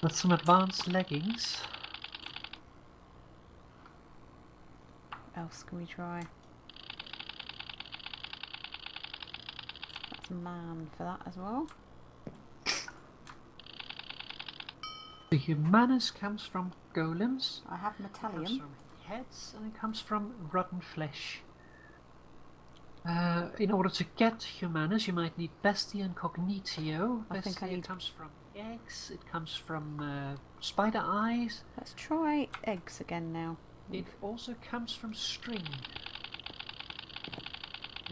That's some advanced leggings. What else can we try? That's man for that as well. The humanus comes from golems. I have It comes metallium. from heads, and it comes from rotten flesh. In order to get humanus, you might need bestia and cognitio. I think I Bestia need- comes from eggs. It comes from spider eyes. Let's try eggs again now. It also comes from string.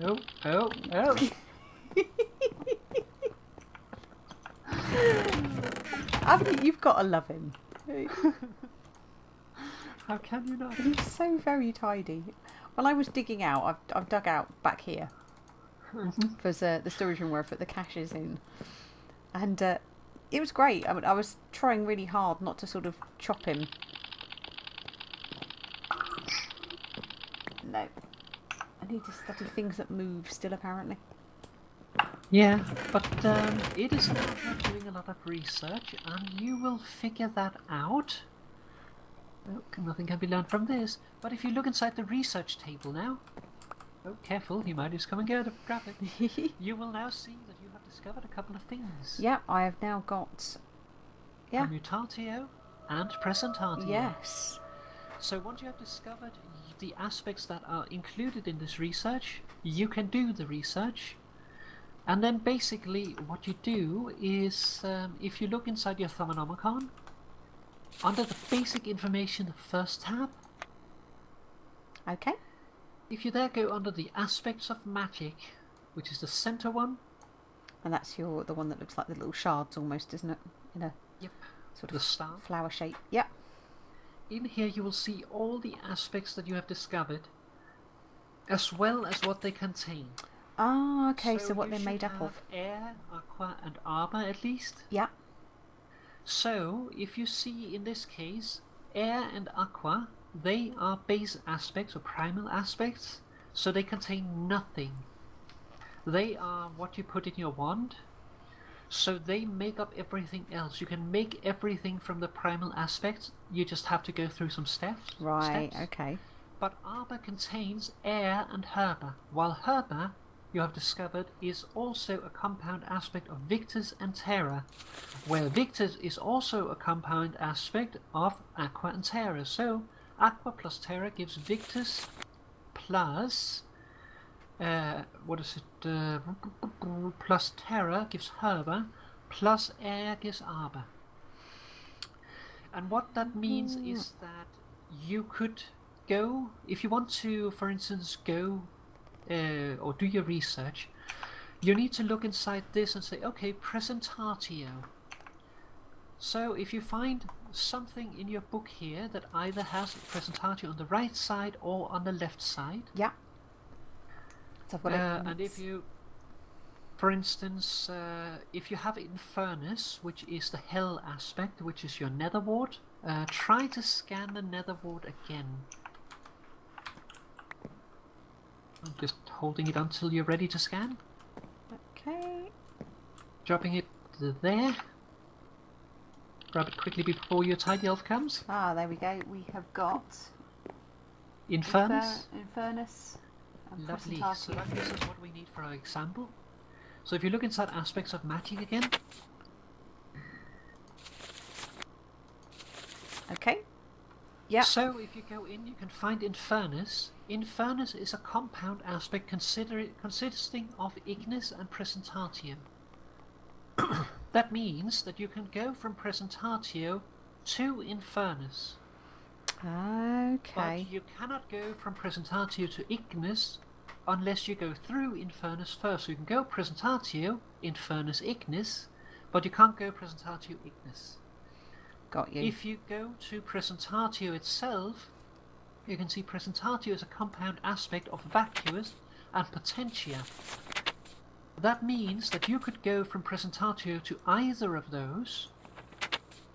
Oh, oh, oh! You've got to love him. How can you not? He's so very tidy. When I was digging out, I've dug out back here. There's the storage room where I put the caches in. And it was great. I mean, I was trying really hard not to sort of chop him. No. I need to study things that move still, apparently. Yeah, but it is a matter of doing a lot of research, and you will figure that out. Oh, nothing can be learned from this. But if you look inside the research table now... Oh, careful, he might just come and get it. Grab it. You will now see that you have discovered a couple of things. Yeah, I have now got... Yeah. Commutatio and presentatio. Yes. So once you have discovered the aspects that are included in this research, you can do the research. And then basically what you do is, if you look inside your Thaumanomicon, under the basic information, the first tab, Okay. if you there go under the aspects of magic, which is the center one. And that's the one that looks like the little shards almost, isn't it? In a Yep. sort The of star. flower shape. Yep. In here you will see all the aspects that you have discovered, as well as what they contain. Ah, okay, so what you they're made should up have of. air, aqua and arbor at least. Yeah. So if you see in this case, air and aqua, they are base aspects or primal aspects, so they contain nothing. They are what you put in your wand, so they make up everything else. You can make everything from the primal aspects, you just have to go through some steps. Right, okay. But arbor contains air and herba, while herba, you have discovered, is also a compound aspect of victus and terra, where victus is also a compound aspect of aqua and terra. So aqua plus terra gives victus plus plus terra gives herba, plus air gives arbor. And what that means is that you could go, if you want to, for instance, go or do your research, you need to look inside this and say, okay, presentatio. So if you find something in your book here that either has presentatio on the right side or on the left side, Yeah. So I've got and if you, for instance, if you have Infernus, which is the hell aspect, which is your nether ward, try to scan the nether ward again. I'm just holding it until you're ready to scan. Okay. Dropping it there. Grab it quickly before your tidy elf comes. Ah, there we go. We have got Infernus. Infernus. And Lovely. Presentatio. So that gives us what we need for our example. So if you look inside aspects of magic again. Okay. Yeah. So if you go in, you can find Infernus. Infernus is a compound aspect consisting of ignis and presentatio. That means that you can go from presentatio to Infernus. Okay. But you cannot go from presentatio to ignis unless you go through Infernus first. So you can go presentatio, Infernus ignis, but you can't go presentatio ignis. Got you. If you go to presentatio itself, you can see presentatio is a compound aspect of vacuous and potentia. That means that you could go from presentatio to either of those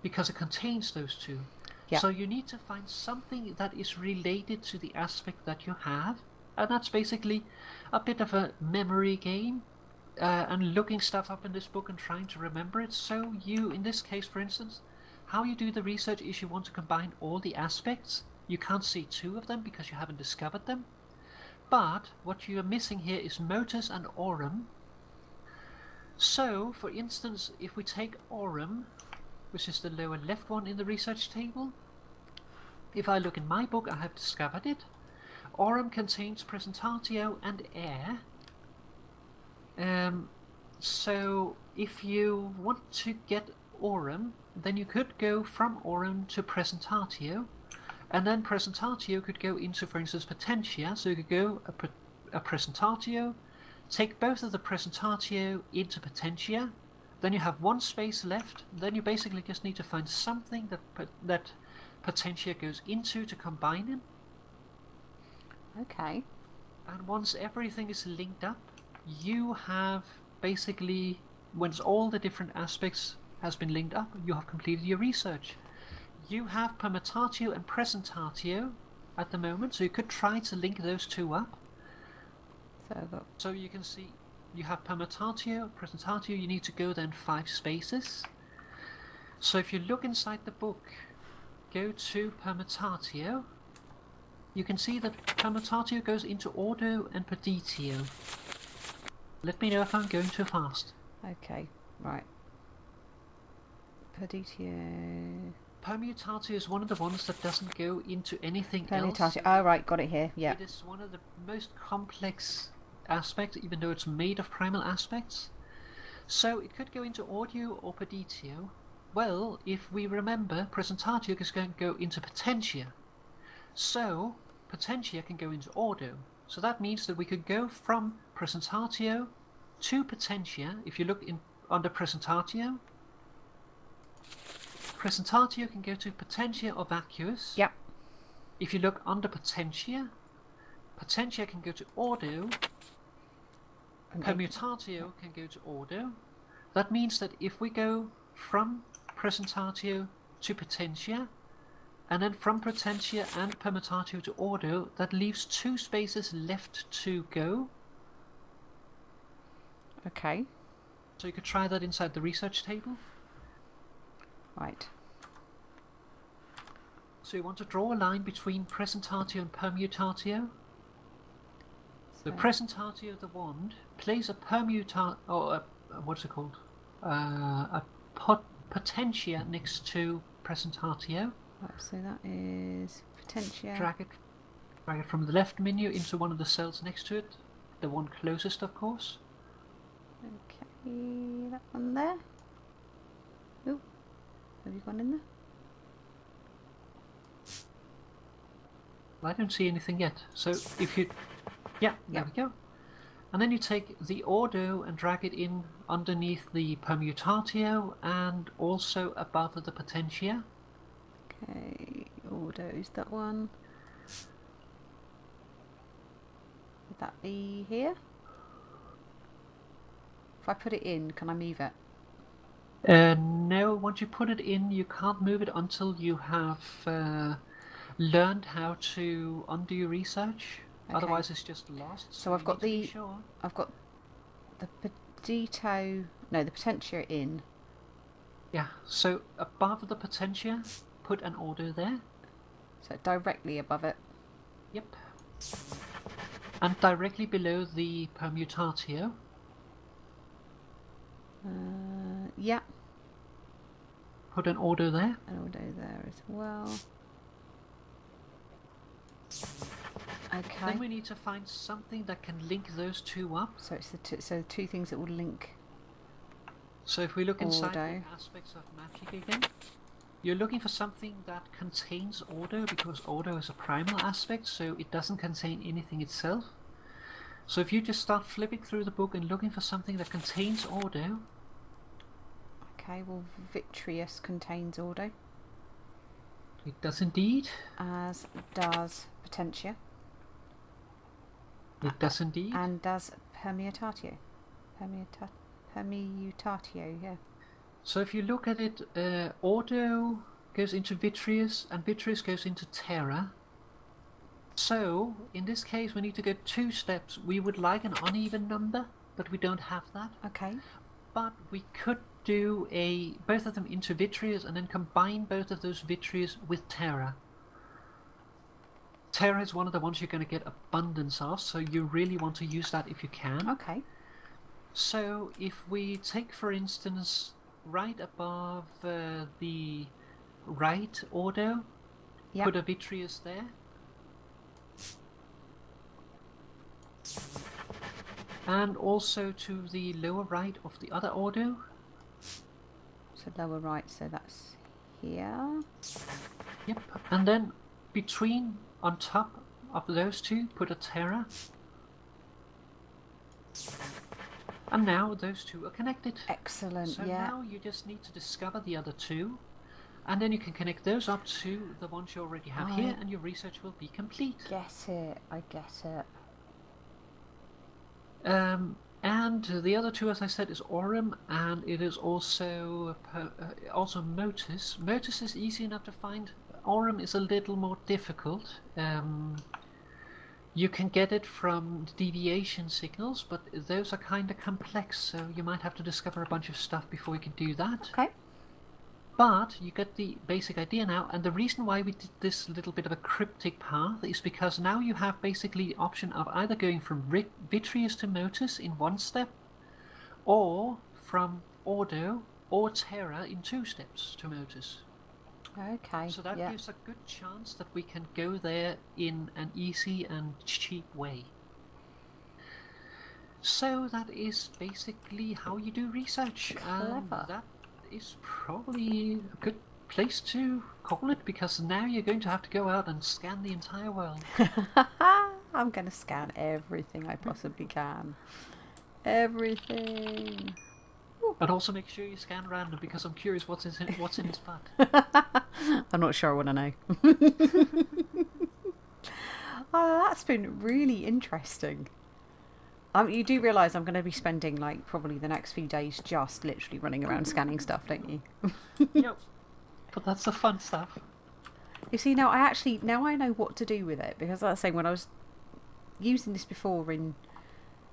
because it contains those two. Yeah. So you need to find something that is related to the aspect that you have, and that's basically a bit of a memory game, and looking stuff up in this book and trying to remember it. So you, in this case for instance, how you do the research is you want to combine all the aspects. You can't see 2 of them because you haven't discovered them. But what you are missing here is motus and aurum. So, for instance, if we take aurum, which is the lower left one in the research table, if I look in my book, I have discovered it. Aurum contains presentatio and air. So if you want to get aurum, then you could go from aurum to presentatio, and then presentatio could go into, for instance, potentia. So you could go a presentatio, take both of the presentatio into potentia, then you have 1 space left. Then you basically just need to find something that potentia goes into to combine in. Okay. And once everything is linked up, you have basically, once all the different aspects has been linked up, you have completed your research. You have permutatio and presentatio at the moment, so you could try to link those 2 up. So you can see you have permutatio, presentatio, you need to go then 5 spaces. So if you look inside the book, go to permutatio, you can see that permutatio goes into ordo and peditio. Let me know if I'm going too fast. Okay, right. Peditio. Permutatio is one of the ones that doesn't go into anything else. Permutatio. Oh, right, got it here. Yeah. It is one of the most complex aspects, even though it's made of primal aspects. So it could go into audio or peditio. Well, if we remember, presentatio is going to go into potentia. So potentia can go into ordo. So that means that we could go from presentatio to potentia. If you look in under presentatio, presentatio can go to potentia or vacuous. Yep. If you look under potentia, potentia can go to ordo. Permutatio can go to ordo. That means that if we go from presentatio to potentia, and then from potentia and permutatio to ordo, that leaves 2 spaces left to go. Okay. So you could try that inside the research table. Right. So you want to draw a line between presentatio and permutatio. The presentatio, the wand, plays a what's it called? A potentia next to presentatio. Right, so that is potentia. Drag it from the left menu into one of the cells next to it. The one closest, of course. Okay, that one there. Oh, have you gone in there? I don't see anything yet. So if you... Yeah, there we go. And then you take the ordo and drag it in underneath the permutatio and also above the potentia. Okay, ordo's that one. Would that be here? If I put it in, can I move it? No, once you put it in, you can't move it until you have learned how to undo your research. Okay. Otherwise, it's just lost. So I've got I've got the pedito. No, the potentia in. Yeah. So above the potentia, put an ordo there. So directly above it. Yep. And directly below the permutatio. Yeah. Put an ordo there. An ordo there as well. Okay. Then we need to find something that can link those 2 up. So it's the 2 things that will link. So if we look inside ordo. the aspects of magic again, you're looking for something that contains ordo, because ordo is a primal aspect, so it doesn't contain anything itself. So if you just start flipping through the book and looking for something that contains ordo. Okay, well, vitreous contains ordo. It does indeed. As does potentia. It does indeed. And does permutatio. Permutatio, yeah. So if you look at it, ordo goes into vitreous, and vitreous goes into terra. So, in this case, we need to go 2 steps. We would like an uneven number, but we don't have that. Okay. But we could do both of them into vitreous and then combine both of those vitreous with Terra. Terra is one of the ones you're going to get abundance of, so you really want to use that if you can. Okay. So if we take, for instance, right above the right ordo, put a vitreous there. And also to the lower right of the other ordo. So lower right, so that's here. Yep, and then between, on top of those two, put a Terra. And now those two are connected. Excellent, so yeah. now you just need to discover the other two, and then you can connect those up to the ones you already have here, and your research will be complete. Get it, I get it. And the other two, as I said, is Aurum, and it is also Motus. Motus is easy enough to find. Aurum is a little more difficult. You can get it from deviation signals, but those are kind of complex, so you might have to discover a bunch of stuff before you can do that. Okay. But you get the basic idea now, and the reason why we did this little bit of a cryptic path is because now you have basically the option of either going from vitreous to Motus in one step, or from Ordo or Terra in 2 steps to Motus. Okay. So that gives a good chance that we can go there in an easy and cheap way. So that is basically how you do research. And that is probably a good place to call it, because now you're going to have to go out and scan the entire world. I'm going to scan everything I possibly can. Everything. And also make sure you scan random, because I'm curious what's in its butt. I'm not sure I want to know. Oh, that's been really interesting. You do realise I'm going to be spending like probably the next few days just literally running around scanning stuff, don't you? Yep. But that's the fun stuff. You see, now I know what to do with it, because like I was saying, when I was using this before in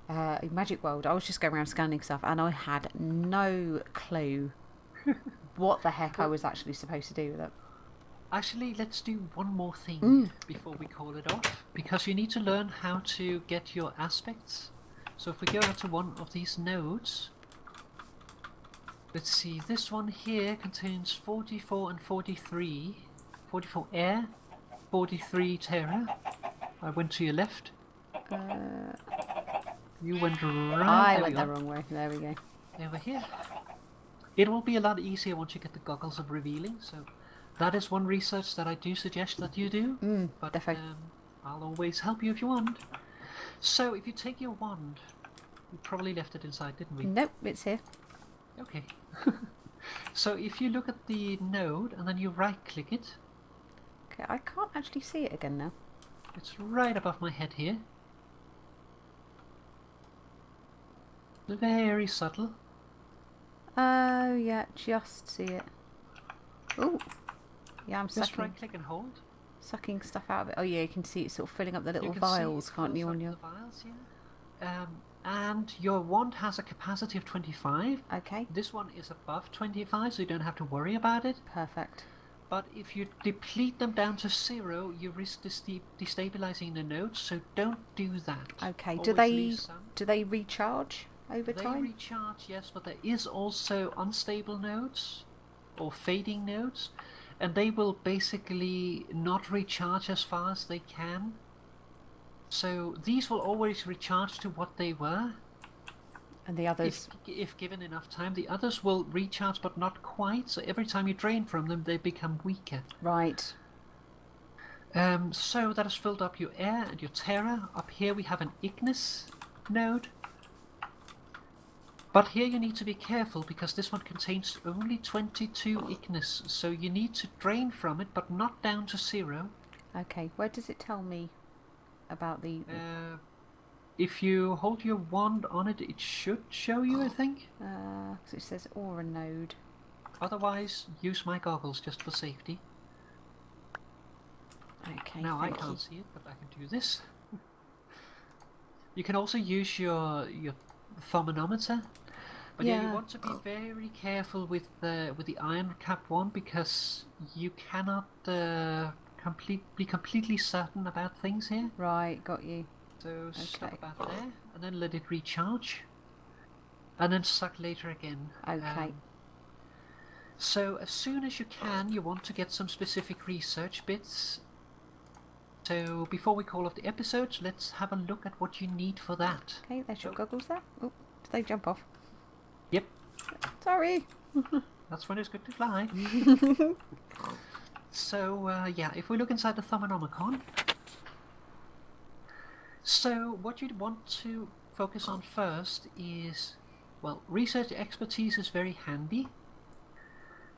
Magic World, I was just going around scanning stuff and I had no clue what the heck I was actually supposed to do with it. Actually, let's do one more thing before we call it off, because you need to learn how to get your aspects. So if we go out to one of these nodes, let's see, this one here contains 44 and 43. 44 air, 43 Terra. I went to your left. You went right. I went the wrong way. There we go. Over here. It will be a lot easier once you get the goggles of revealing, so that is one research that I do suggest that you do. But I'll always help you if you want. So if you take your wand, we probably left it inside, didn't we? Nope, it's here. Okay. So if you look at the node and then you right click it. Okay, I can't actually see it again now. It's right above my head here. Very subtle. Oh yeah, just see it. Oh, yeah, I'm just sucking. right click and hold. Sucking stuff out of it. Oh yeah, you can see it sort of filling up the little vials, can't you? On your vials, yeah. And your wand has a capacity of 25. Okay. This one is above 25, so you don't have to worry about it. Perfect. But if you deplete them down to 0, you risk destabilizing the nodes, so don't do that. Okay. Always do they recharge over time? They recharge, yes, but there is also unstable nodes or fading nodes, and they will basically not recharge as far as they can. So these will always recharge to what they were. And the others? If given enough time, the others will recharge, but not quite. So every time you drain from them, they become weaker. Right. So that has filled up your air and your Terra. Up here we have an Ignis node. But here you need to be careful, because this one contains only 22 Ignis. So you need to drain from it, but not down to 0. Okay, where does it tell me about the... if you hold your wand on it, it should show you, I think. Because it says Aura node. Otherwise, use my goggles just for safety. Okay, now I can't see it, but I can do this. You can also use your thermometer. But yeah, you want to be very careful with the iron cap one, because you cannot be completely certain about things here. Right, got you. So stop about there, and then let it recharge, and then suck later again. Okay. So as soon as you can, you want to get some specific research bits. So before we call off the episode, let's have a look at what you need for that. Okay, there's your goggles there. Oh, did they jump off? Yep. Sorry. That's when it's good to fly. So yeah, if we look inside the Thaumcraft. So what you'd want to focus on first is, well, research expertise is very handy,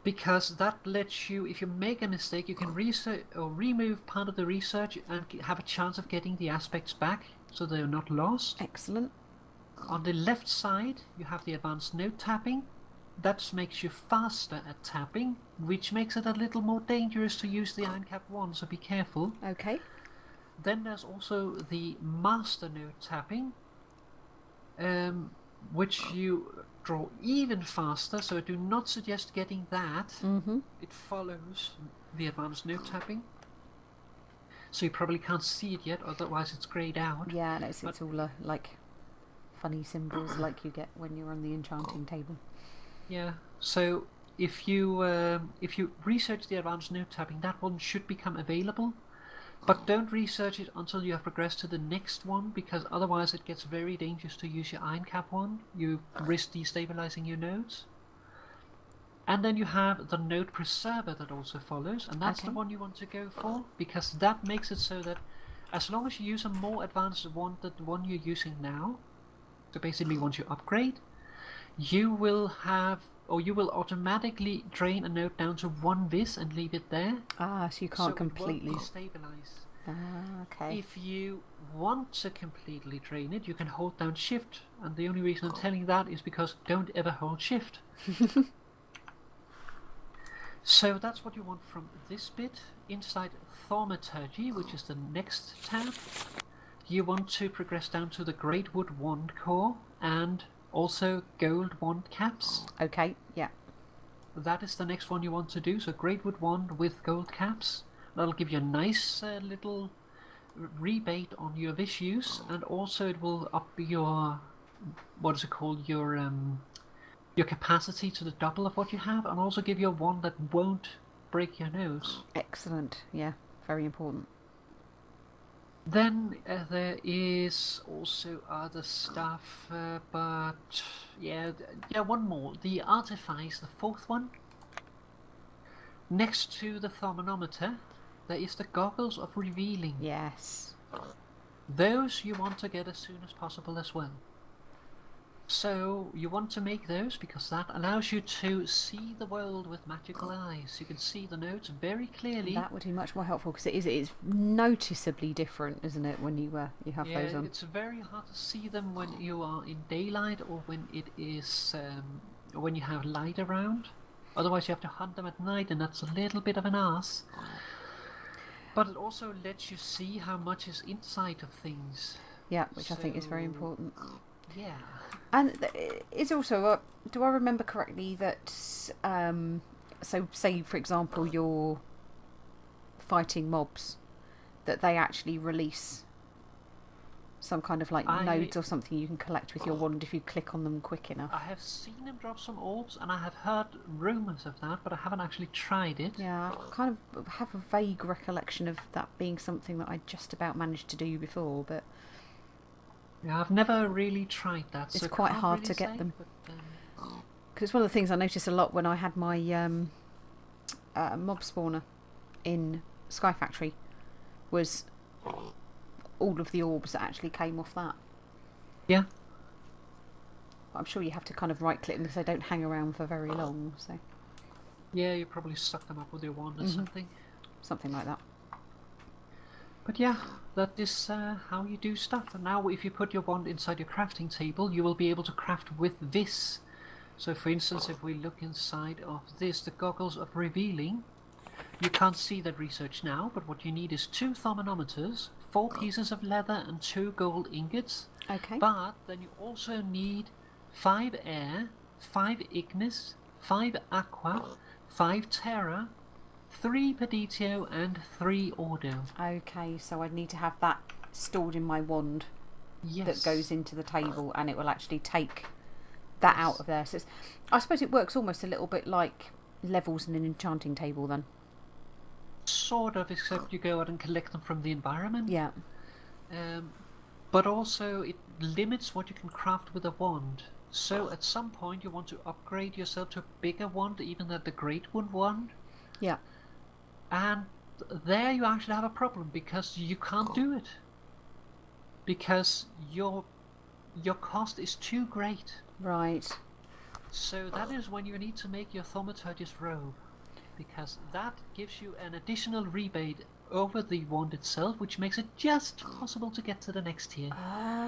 because that lets you, if you make a mistake, you can research or remove part of the research and have a chance of getting the aspects back, so they're not lost. Excellent. On the left side, you have the advanced note tapping. That makes you faster at tapping, which makes it a little more dangerous to use the iron cap one, so be careful. Okay. Then there's also the master note tapping, which you draw even faster, so I do not suggest getting that. It follows the advanced note tapping, so you probably can't see it yet, otherwise it's greyed out. Yeah, no, it's all like funny symbols like you get when you're on the enchanting table. Yeah, so if you research the advanced note tapping, that one should become available. But don't research it until you have progressed to the next one, because otherwise it gets very dangerous to use your iron cap one. You risk destabilizing your nodes. And then you have the node preserver that also follows, and that's the one you want to go for, because that makes it so that as long as you use a more advanced one than the one you're using now, so basically once you upgrade, you will have, or you will automatically drain a node down to 1 vis and leave it there. Ah, so you can't completely It won't destabilize. Ah, okay. If you want to completely drain it, you can hold down shift, and the only reason I'm telling that is because don't ever hold shift. So that's what you want from this bit. Inside Thaumaturgy, which is the next tab, you want to progress down to the Great Wood Wand Core and also Gold Wand Caps. Okay, yeah. That is the next one you want to do, so Great Wood Wand with gold caps. That'll give you a nice little rebate on your vis use, and also it will up your, what is it called, your capacity to the double of what you have, and also give you a wand that won't break your nose. Excellent, yeah, very important. Then there is also other stuff, but yeah, one more. The Artifice, the 4th one. Next to the Thermometer, there is the Goggles of Revealing. Yes. Those you want to get as soon as possible as well. So you want to make those because that allows you to see the world with magical eyes. You can see the nodes very clearly. That would be much more helpful because it is noticeably different, isn't it, when you have those on? Yeah, it's very hard to see them when you are in daylight or when it is when you have light around. Otherwise, you have to hunt them at night, and that's a little bit of an arse. But it also lets you see how much is inside of things. Yeah, which I think is very important. Yeah. And it's also, do I remember correctly that, so say for example you're fighting mobs, that they actually release some kind of like nodes or something you can collect with your wand if you click on them quick enough. I have seen them drop some orbs, and I have heard rumours of that, but I haven't actually tried it. Yeah, I kind of have a vague recollection of that being something that I just about managed to do before, but... Yeah, I've never really tried that. It's so quite hard really to get them. Because it's one of the things I noticed a lot when I had my mob spawner in Sky Factory, was all of the orbs that actually came off that. Yeah. I'm sure you have to kind of right click them because they don't hang around for very long. So. Yeah, you probably suck them up with your wand or something. Something like that. But yeah, that is how you do stuff. And now if you put your wand inside your crafting table, you will be able to craft with this. So for instance, if we look inside of this, the Goggles of Revealing, you can't see that research now, but what you need is 2 thermometers, 4 pieces of leather and 2 gold ingots. Okay. But then you also need 5 air, 5 Ignis, 5 Aqua, 5 Terra, 3 Peditio and 3 Ordo. Okay, so I'd need to have that stored in my wand. Yes. That goes into the table, and it will actually take that out of there. So I suppose it works almost a little bit like levels in an enchanting table then. Sort of, except you go out and collect them from the environment. Yeah. But also it limits what you can craft with a wand. So at some point you want to upgrade yourself to a bigger wand, even at the Great Wood wand. Yeah. And there you actually have a problem, because you can't do it. Because your cost is too great. Right. So that is when you need to make your Thaumaturgus robe, because that gives you an additional rebate over the wand itself, which makes it just possible to get to the next tier.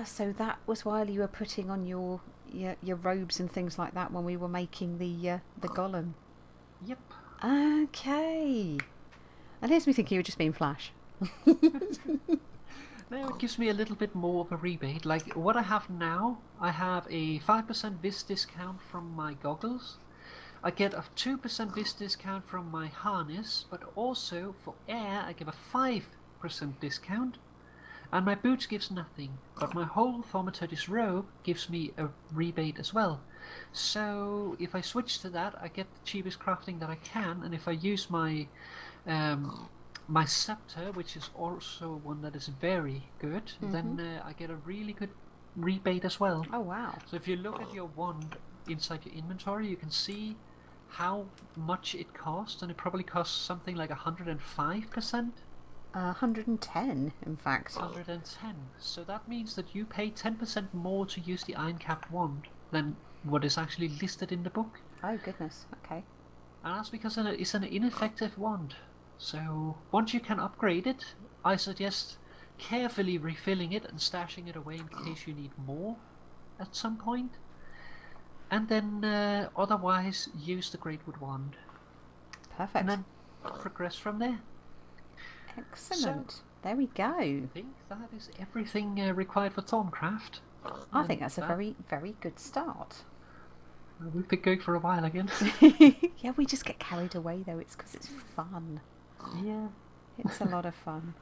So that was while you were putting on your robes and things like that when we were making the golem. Yep. Okay. And here's me thinking you were just being Flash. Now it gives me a little bit more of a rebate. Like what I have now, I have a 5% vis discount from my goggles. I get a 2% vis discount from my harness, but also for air I give a 5% discount. And my boots gives nothing, but my whole Thaumaturgus robe gives me a rebate as well. So if I switch to that, I get the cheapest crafting that I can, and if I use my my scepter, which is also one that is very good, then I get a really good rebate as well. Oh wow. So if you look at your wand inside your inventory, you can see how much it costs, and it probably costs something like 105%. 110, in fact. 110. So that means that you pay 10% more to use the iron-capped wand than what is actually listed in the book. Oh goodness, okay. And that's because it's an ineffective wand. So once you can upgrade it, I suggest carefully refilling it and stashing it away in case you need more at some point. And then otherwise use the Great Wood wand. Perfect. And then progress from there. Excellent. So, there we go. I think that is everything required for Thaumcraft. I think that's a very, very good start. We've been going for a while again. Yeah, we just get carried away though. It's because it's fun. Yeah. It's a lot of fun.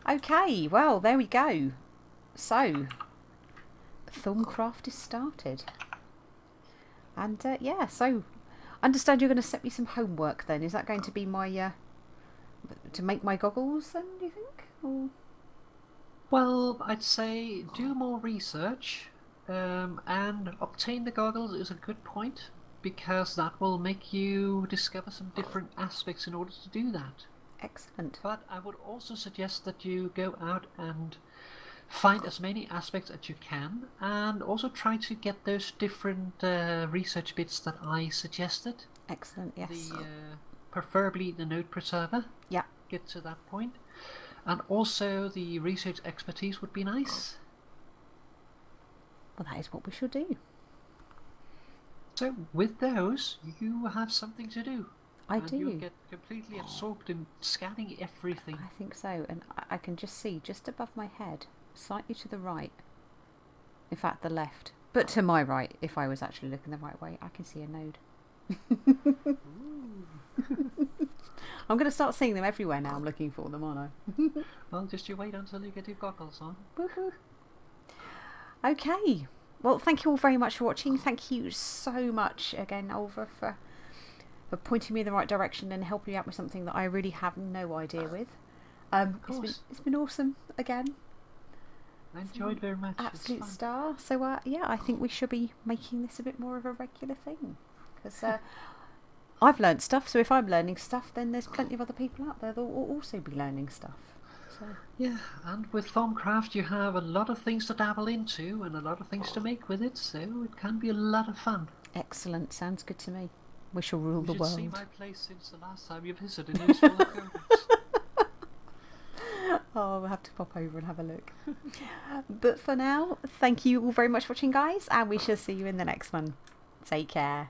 Okay, well, there we go. So, Thaumcraft is started. And yeah, so I understand you're going to set me some homework then. Is that going to be my to make my goggles then, do you think? Or... Well, I'd say do more research, and obtain the goggles is a good point, because that will make you discover some different aspects in order to do that. Excellent. But I would also suggest that you go out and find as many aspects as you can, and also try to get those different research bits that I suggested. Excellent, yes. Preferably the node preserver. Yeah. Get to that point. And also the research expertise would be nice. Well, that is what we should do. So with those, you have something to do. I do. You'll get completely absorbed in scanning everything. I think so. And I can just see just above my head, slightly to the right. In fact, the left. But to my right, if I was actually looking the right way, I can see a node. I'm going to start seeing them everywhere now. I'm looking for them, aren't I? Well, just you wait until you get your goggles on. Okay. Well, thank you all very much for watching. Thank you so much again, Ulvra, for pointing me in the right direction and helping me out with something that I really have no idea with. It's been awesome again. I enjoyed very much. Absolute star. So yeah, I think we should be making this a bit more of a regular thing, because I've learnt stuff. So if I'm learning stuff, then there's plenty of other people out there that will also be learning stuff. So. Yeah, and with Thaumcraft you have a lot of things to dabble into and a lot of things to make with it, so it can be a lot of fun. Excellent. Sounds good to me. We shall rule the world. You should see my place since the last time you visited. It is full of goats. Oh, we'll have to pop over and have a look. But for now, thank you all very much for watching, guys, and we shall see you in the next one. Take care.